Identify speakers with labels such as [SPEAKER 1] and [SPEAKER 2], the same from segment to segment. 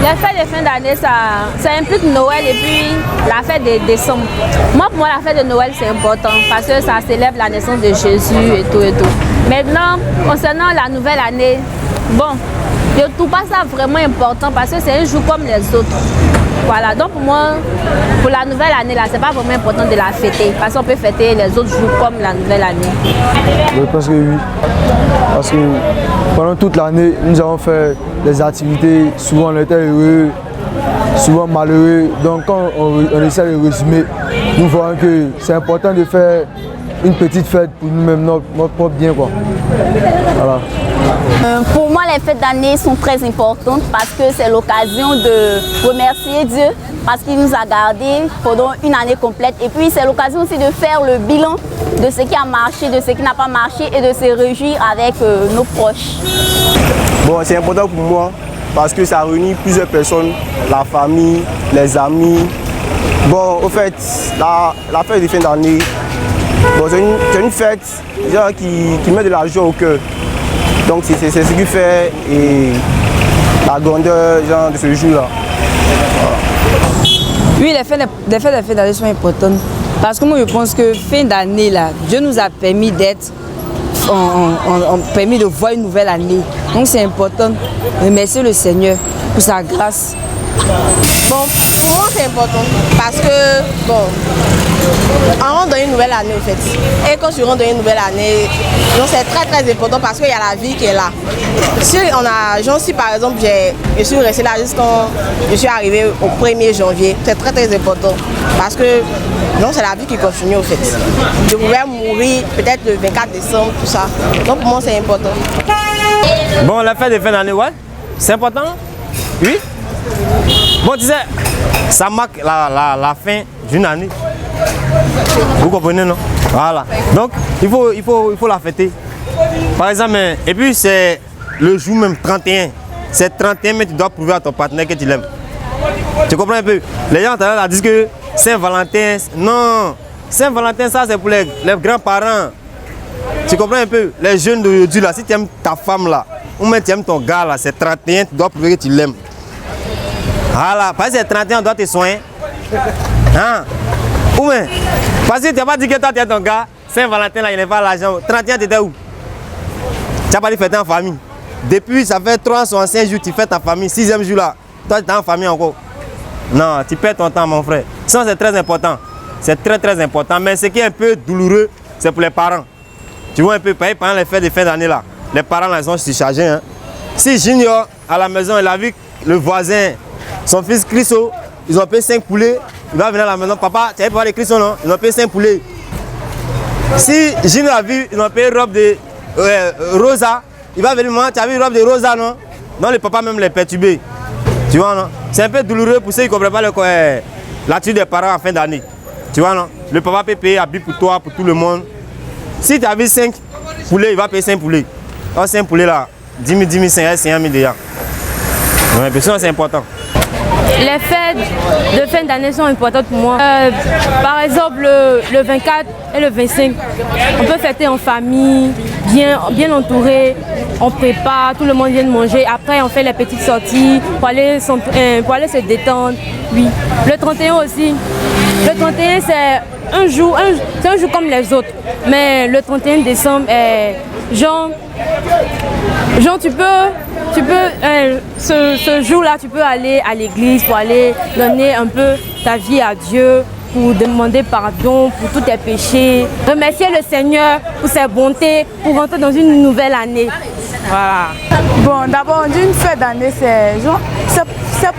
[SPEAKER 1] Les fêtes de fin d'année, ça implique Noël et puis la fête de décembre. Moi, pour moi, la fête de Noël, c'est important parce que ça célèbre la naissance de Jésus et tout et tout. Maintenant, concernant la nouvelle année, bon, je ne trouve pas ça vraiment important parce que c'est un jour comme les autres. Voilà, donc pour moi, pour la nouvelle année, là, c'est pas vraiment important de la fêter parce qu'on peut fêter les autres jours comme la nouvelle année.
[SPEAKER 2] Je pense que oui, parce que pendant toute l'année, nous avons fait des activités, souvent on était heureux, souvent malheureux. Donc quand on essaie de résumer, nous voyons que c'est important de faire une petite fête pour nous-mêmes, notre propre bien, quoi. Voilà.
[SPEAKER 3] Pour moi, les fêtes d'année sont très importantes parce que c'est l'occasion de remercier Dieu parce qu'il nous a gardés pendant une année complète. Et puis, c'est l'occasion aussi de faire le bilan de ce qui a marché, de ce qui n'a pas marché et de se réjouir avec nos proches.
[SPEAKER 4] Bon, c'est important pour moi parce que ça réunit plusieurs personnes, la famille, les amis. Bon, au fait, la fête de fin d'année, bon, c'est une fête genre, qui met de la joie au cœur. Donc c'est ce qui fait la grandeur genre, de ce jour-là.
[SPEAKER 5] Oui, les fêtes de fin d'année sont importantes. Parce que moi je pense que fin d'année, là, Dieu nous a permis d'être, permis de voir une nouvelle année. Donc c'est important de remercier le Seigneur pour sa grâce.
[SPEAKER 6] Bon, pour moi c'est important parce que, bon, on rentre dans une nouvelle année en fait. Et quand tu rentres dans une nouvelle année, c'est très très important parce qu'il y a la vie qui est là. Si on a, genre si par exemple je suis restée là jusqu'à je suis arrivée au 1er janvier, c'est très très important parce que c'est la vie qui continue en fait. Je pouvais mourir peut-être le 24 décembre, tout ça. Donc pour moi c'est important.
[SPEAKER 7] Bon, la fête de fin d'année, ouais, c'est important. Oui. Bon, tu sais, ça marque la fin d'une année. Vous comprenez, non? Voilà. Donc, il faut la fêter. Par exemple, et puis c'est le jour même 31. C'est 31, mais tu dois prouver à ton partenaire que tu l'aimes. Tu comprends un peu? Les gens disent que Saint-Valentin, non. Saint-Valentin, ça c'est pour les grands-parents. Tu comprends un peu? Les jeunes d'aujourd'hui, là, si tu aimes ta femme, là, ou même tu aimes ton gars, là, c'est 31, tu dois prouver que tu l'aimes. Voilà, parce que c'est 31, on doit te soigner. Hein? Ou bien, parce que tu n'as pas dit que toi tu es ton gars, Saint-Valentin, là, il n'est pas l'argent. 31, tu étais où? Tu n'as pas dit fêter en famille. Depuis, ça fait 365 jours, tu fêtes ta famille. 6e jour là, toi tu es en famille encore. Non, tu perds ton temps, mon frère. Ça, c'est très important. C'est très très important. Mais ce qui est un peu douloureux, c'est pour les parents. Tu vois un peu, pendant les fêtes de fin d'année là, les parents là, ils sont surchargés. Hein. Si Junior, à la maison, il a vu le voisin, son fils Christo, ils ont payé 5 poulets. Il va venir à la maison, papa, tu avais pas les Christo, non? Ils ont payé 5 poulets. Si Junior a vu, ils ont payé une robe de Rosa. Il va venir, maman, tu as vu une robe de Rosa, non? Non, le papa même les perturbé. Tu vois, non? C'est un peu douloureux pour ceux qui ne comprennent pas l'attitude des parents en fin d'année. Tu vois, non? Le papa peut payer habit pour toi, pour tout le monde. Si tu as vu 5 poulets, il va payer 5 poulets. Alors, 5 poulets là, 10 000, 5 000 déjà. Ouais, c'est important.
[SPEAKER 1] Les fêtes de fin d'année sont importantes pour moi. Par exemple, le 24 et le 25, on peut fêter en famille, bien entouré. On prépare, tout le monde vient manger. Après, on fait les petites sorties pour aller se détendre. Oui. Le 31 aussi. Le 31, c'est un jour comme les autres. Mais le 31 décembre, genre tu peux ce jour-là, tu peux aller à l'église pour aller donner un peu ta vie à Dieu, pour demander pardon pour tous tes péchés, remercier le Seigneur pour ses bontés, pour rentrer dans une nouvelle année. Voilà.
[SPEAKER 8] Bon, d'abord, une fête d'année, c'est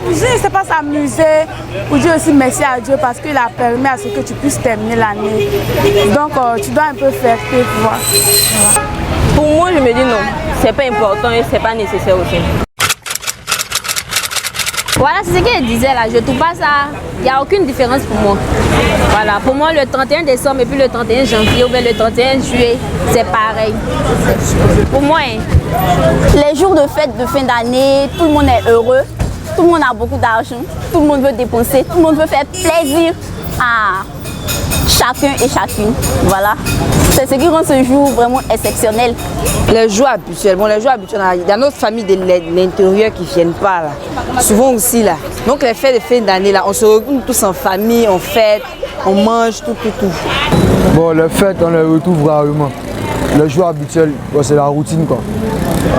[SPEAKER 8] pour dire, c'est pas s'amuser, pour dire aussi merci à Dieu parce qu'il a permis à ce que tu puisses terminer l'année. Donc, tu dois un peu faire tes pouvoirs. Voilà.
[SPEAKER 1] Pour moi, je me dis non, c'est pas important et c'est pas nécessaire aussi. Voilà, c'est ce qu'elle disait là, je trouve pas ça, il n'y a aucune différence pour moi. Voilà, pour moi le 31 décembre et puis le 31 janvier ou bien le 31 juillet, c'est pareil. Pour moi, hein.
[SPEAKER 3] Les jours de fête de fin d'année, tout le monde est heureux, tout le monde a beaucoup d'argent, tout le monde veut dépenser, tout le monde veut faire plaisir chacun et chacune. Voilà. C'est ce qui rend ce jour vraiment exceptionnel.
[SPEAKER 5] Les jours habituels. Bon, les jours habituels, il y a notre famille de l'intérieur qui ne viennent pas là. Souvent aussi là. Donc les fêtes de fin d'année là, on se retrouve tous en famille, on fête, on mange, tout.
[SPEAKER 2] Bon, les fêtes, on les retrouve rarement. Les jours habituels, c'est la routine quoi.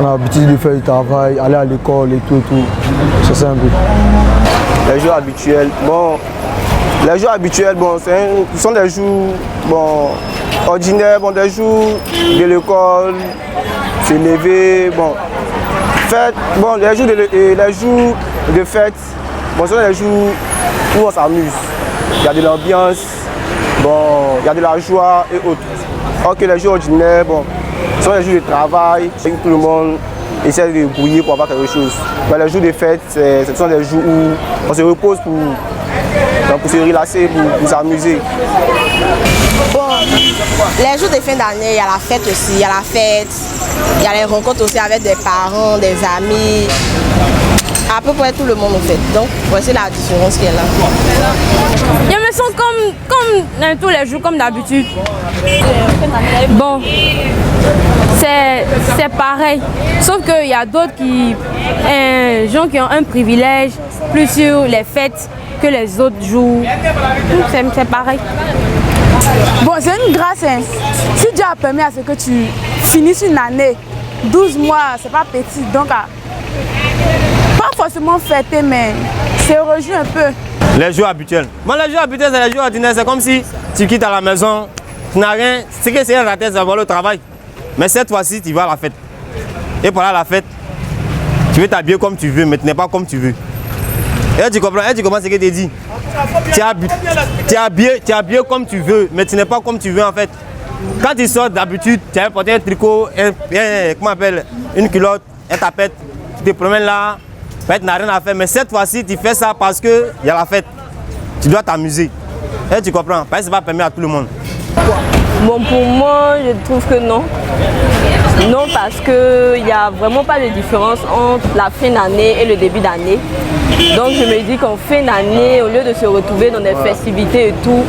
[SPEAKER 2] On a l'habitude de faire du travail, aller à l'école et tout. C'est ça un peu.
[SPEAKER 4] Les jours habituels, bon, ce sont des jours ordinaires, des jours de l'école, se lever, fête, les jours de fête, ce sont des jours où on s'amuse. Il y a de l'ambiance, il y a de la joie et autres. Alors que les jours ordinaires, ce sont les jours de travail, et tout le monde essaie de brouiller pour avoir quelque chose. Mais les jours de fête, ce sont des jours où on se repose pour se relaxer, pour s'amuser.
[SPEAKER 6] Bon, les jours de fin d'année, il y a la fête aussi, il y a les rencontres aussi avec des parents, des amis, à peu près tout le monde en fait. Donc voici la différence qui est là.
[SPEAKER 1] Je me sens comme tous les jours, comme d'habitude. Bon, c'est pareil, sauf qu'il y a d'autres gens qui ont un privilège plus sur les fêtes que les autres jours. C'est pareil.
[SPEAKER 8] Bon, c'est une grâce. Hein. Si Dieu a permis à ce que tu finisses une année, 12 mois, c'est pas petit. Donc, pas forcément fêter, mais c'est heureux un peu.
[SPEAKER 7] Les jours habituels. Les jours habituels, c'est les jours ordinaires. C'est comme si tu quittes à la maison, tu n'as rien. Ce que c'est dans la tête, c'est avoir le travail. Mais cette fois-ci, tu vas à la fête. Et pendant la fête, tu veux t'habiller comme tu veux, mais tu n'es pas comme tu veux. Et tu comprends ce que je te dis. Tu es habillé comme tu veux, mais tu n'es pas comme tu veux en fait. Quand tu sors d'habitude, tu as porté un tricot, une culotte, un tapette, tu te promènes là, peut-être tu n'as rien à faire. Mais cette fois-ci, tu fais ça parce qu'il y a la fête. Tu dois t'amuser. Et tu comprends, parce que ce n'est pas permis à tout le monde.
[SPEAKER 9] Bon, pour moi, je trouve que non. Non, parce qu'il n'y a vraiment pas de différence entre la fin d'année et le début d'année. Donc je me dis qu'en fin d'année, au lieu de se retrouver dans des festivités et tout,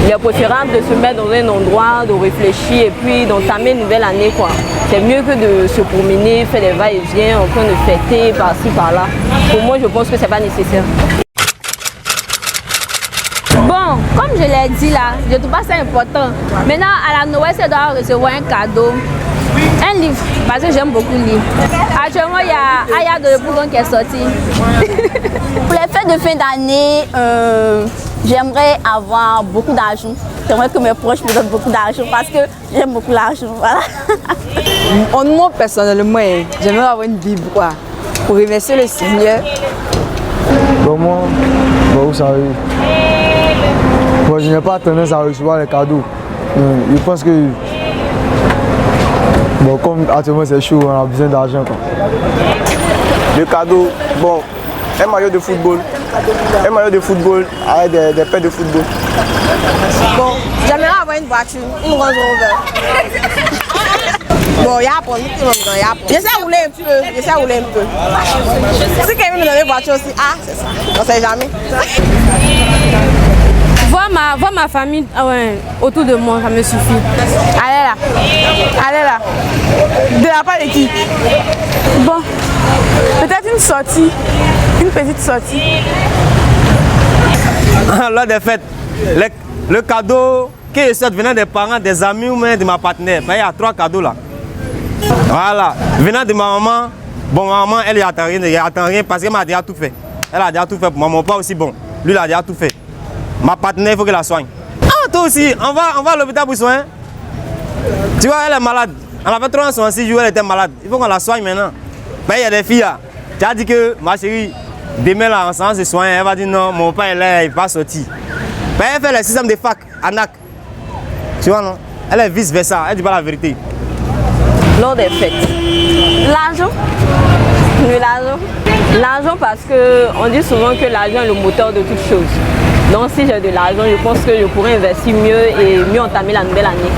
[SPEAKER 9] il est préférable de se mettre dans un endroit, de réfléchir et puis d'entamer une nouvelle année, quoi. C'est mieux que de se promener, faire des va-et-vient, en train de fêter par-ci, par-là. Pour moi, je pense que c'est pas nécessaire.
[SPEAKER 1] Bon, comme je l'ai dit là, je trouve pas ça important. Maintenant, à la Noël, je dois recevoir un cadeau. Un livre, parce que j'aime beaucoup lire. Actuellement, il y a Aya de Lepougon qui est sorti.
[SPEAKER 3] Pour les fêtes de fin d'année, j'aimerais avoir beaucoup d'argent. J'aimerais que mes proches me donnent beaucoup d'argent parce que j'aime beaucoup l'argent. Voilà.
[SPEAKER 5] Moi, personnellement, j'aimerais avoir une Bible pour remercier le Seigneur.
[SPEAKER 2] Moi, vous savez, moi, je n'ai pas tendance à recevoir les cadeaux. Je pense que comme actuellement c'est chaud, on a besoin d'argent.
[SPEAKER 4] Le cadeau, un maillot de football. Un maillot de football avec des paires de football.
[SPEAKER 6] Bon, j'aimerais avoir une voiture, une Range Rover. Bon, il y a pour nous, j'essaie de rouler un peu, Si quelqu'un me donne une voiture aussi, c'est ça, on ne sait jamais.
[SPEAKER 1] Voir ma famille autour de moi, ça me suffit.
[SPEAKER 8] Allez là. De la part de qui? Bon, peut-être une sortie, une petite sortie.
[SPEAKER 7] Lors des fêtes, le cadeau que je souhaite venant des parents, des amis ou même de ma partenaire, il y a 3 cadeaux là. Voilà, venant de ma maman, ma maman elle n'attend rien parce qu'elle m'a déjà tout fait. Elle a déjà tout fait pour moi, mon père aussi lui il a déjà tout fait. Ma partenaire, il faut qu'elle la soigne. Toi aussi, on va à l'hôpital pour soigner. Tu vois, elle est malade. Elle avait 366 jours, elle était malade. Il faut qu'on la soigne maintenant. Mais il y a des filles là. Tu as dit que ma chérie, demain là, ensemble se soigne. Elle va dire non, mon père est là, il va sortir. Mais elle fait le système de fac à NAC. Tu vois, non? Elle est vice versa, elle dit pas la vérité.
[SPEAKER 9] Lors des fêtes. L'argent. L'argent parce qu'on dit souvent que l'argent est le moteur de toute chose. Donc si j'ai de l'argent, je pense que je pourrais investir mieux et mieux entamer la nouvelle année.